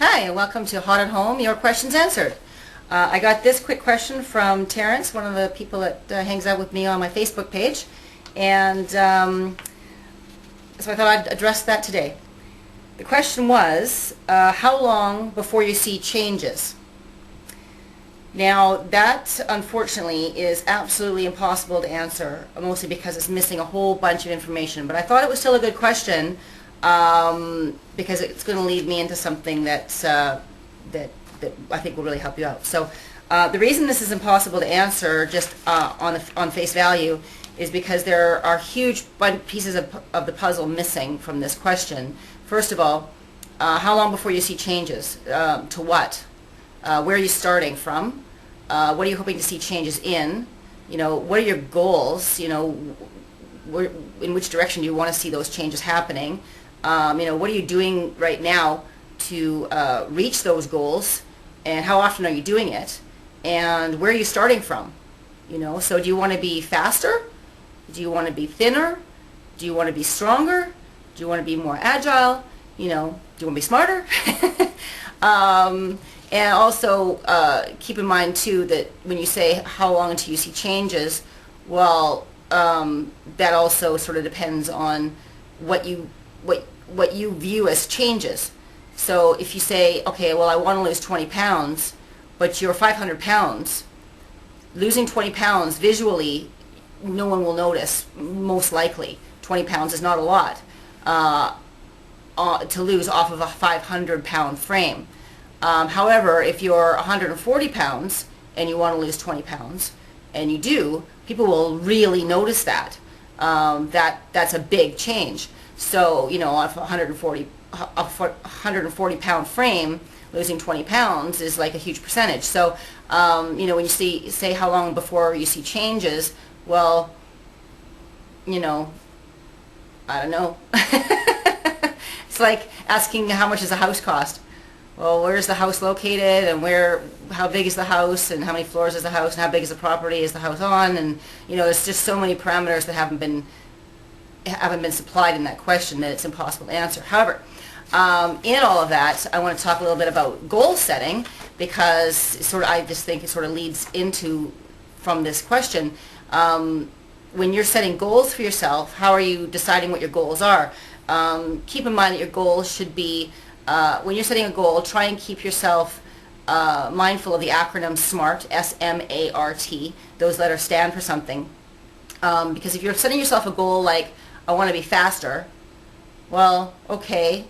Hi, and welcome to Hot at Home, Your Questions Answered. I got this quick question from Terrence, one of the people that hangs out with me on my Facebook page, and so I thought I'd address that today. The question was, how long before you see changes? Now, that unfortunately is absolutely impossible to answer, mostly because it's missing a whole bunch of information, but I thought it was still a good question because it's going to lead me into something that I think will really help you out. So the reason this is impossible to answer just on face value is because there are huge pieces of the puzzle missing from this question. First of all, how long before you see changes? To what? Where are you starting from? What are you hoping to see changes in? You know, what are your goals? You know, in which direction do you want to see those changes happening? You know, what are you doing right now to reach those goals, and how often are you doing it, and where are you starting from? You know, so do you want to be faster? Do you want to be thinner? Do you want to be stronger? Do you want to be more agile? You know, do you want to be smarter? And also keep in mind too that when you say how long until you see changes, well, that also sort of depends on what you view as changes. So if you say, okay, well, I want to lose 20 pounds, but you're 500 pounds, losing 20 pounds visually, no one will notice, most likely. 20 pounds is not a lot to lose off of a 500-pound frame. However, if you're 140 pounds and you want to lose 20 pounds, and you do, people will really notice that. That's a big change. So, you know, off a 140 pound frame, losing 20 pounds is like a huge percentage. So, you know, when you say how long before you see changes, well, you know, I don't know. It's like asking how much does a house cost? Well, where is the house located, and how big is the house, and how many floors is the house, and how big is the property is the house on, and you know, there's just so many parameters that haven't been supplied in that question that it's impossible to answer. However, in all of that, I want to talk a little bit about goal setting, because I just think it sort of leads into from this question. When you're setting goals for yourself, how are you deciding what your goals are? Keep in mind that your goals should be, when you're setting a goal, try and keep yourself mindful of the acronym SMART, S-M-A-R-T. Those letters stand for something. Because if you're setting yourself a goal like, I want to be faster, well, okay,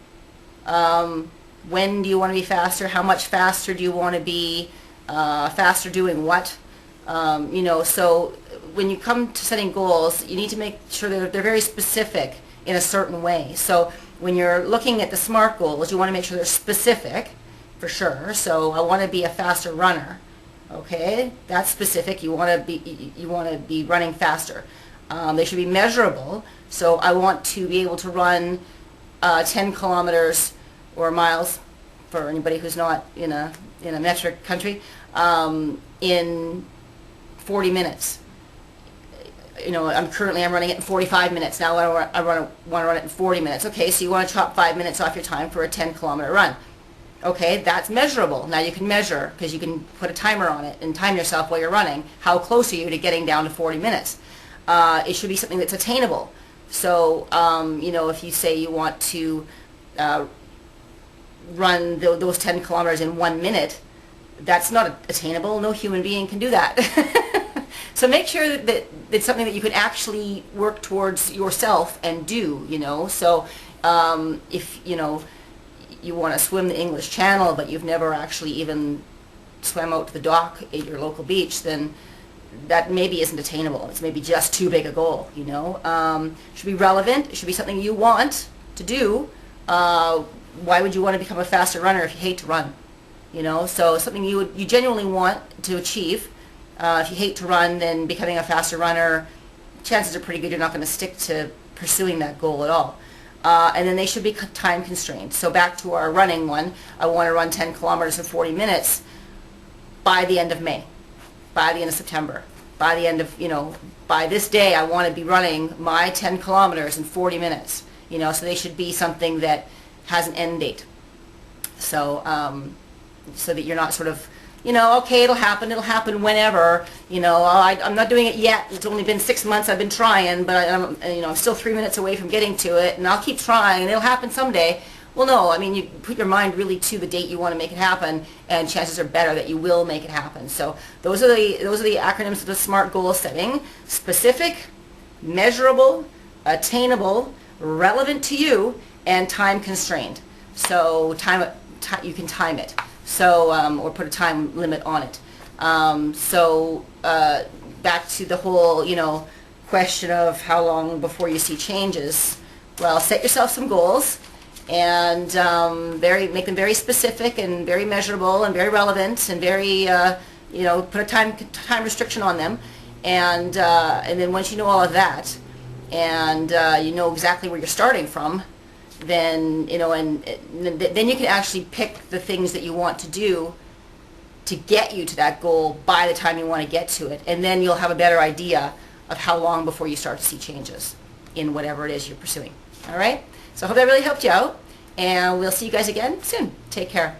when do you want to be faster? How much faster do you want to be? Faster doing what? You know, so when you come to setting goals, you need to make sure that they're very specific in a certain way. So when you're looking at the SMART goals, you want to make sure they're specific, for sure. So I want to be a faster runner. Okay, that's specific. You want to be running faster. They should be measurable. So I want to be able to run 10 kilometers or miles, for anybody who's not in a metric country, in 40 minutes. You know, I'm running it in 45 minutes. Now I want to run it in 40 minutes. Okay, so you want to chop 5 minutes off your time for a 10-kilometer run. Okay, that's measurable. Now you can measure, because you can put a timer on it and time yourself while you're running. How close are you to getting down to 40 minutes? It should be something that's attainable. So, you know, if you say you want to run those 10 kilometers in 1 minute, that's not attainable. No human being can do that. So make sure that it's something that you can actually work towards yourself and do, you know. So if, you know, you want to swim the English Channel, but you've never actually even swam out to the dock at your local beach, then that maybe isn't attainable. It's maybe just too big a goal, you know. It should be relevant. It should be something you want to do. Why would you want to become a faster runner if you hate to run? You know, so something you genuinely want to achieve. If you hate to run, then becoming a faster runner, chances are pretty good you're not going to stick to pursuing that goal at all. And then they should be time constrained. So back to our running one, I want to run 10 kilometers in 40 minutes by the end of May, by the end of September, by the end of, you know, by this day I want to be running my 10 kilometers in 40 minutes. You know, so they should be something that has an end date. So, so that you're not sort of, okay, it'll happen whenever, I'm not doing it yet. It's only been 6 months I've been trying, but I'm still 3 minutes away from getting to it, and I'll keep trying, and it'll happen someday. Well, no, I mean, you put your mind really to the date you want to make it happen, and chances are better that you will make it happen. So those are the acronyms of the SMART goal setting: specific, measurable, attainable, relevant to you, and time constrained. So you can time it. So or put a time limit on it. Back to the whole question of how long before you see changes. Well, set yourself some goals, and make them very specific and very measurable and very relevant, and very put a time restriction on them, and then once you know all of that, and you know exactly where you're starting from, then then you can actually pick the things that you want to do to get you to that goal by the time you want to get to it, and then you'll have a better idea of how long before you start to see changes in whatever it is you're pursuing. All right? So I hope that really helped you out, and we'll see you guys again soon. Take care.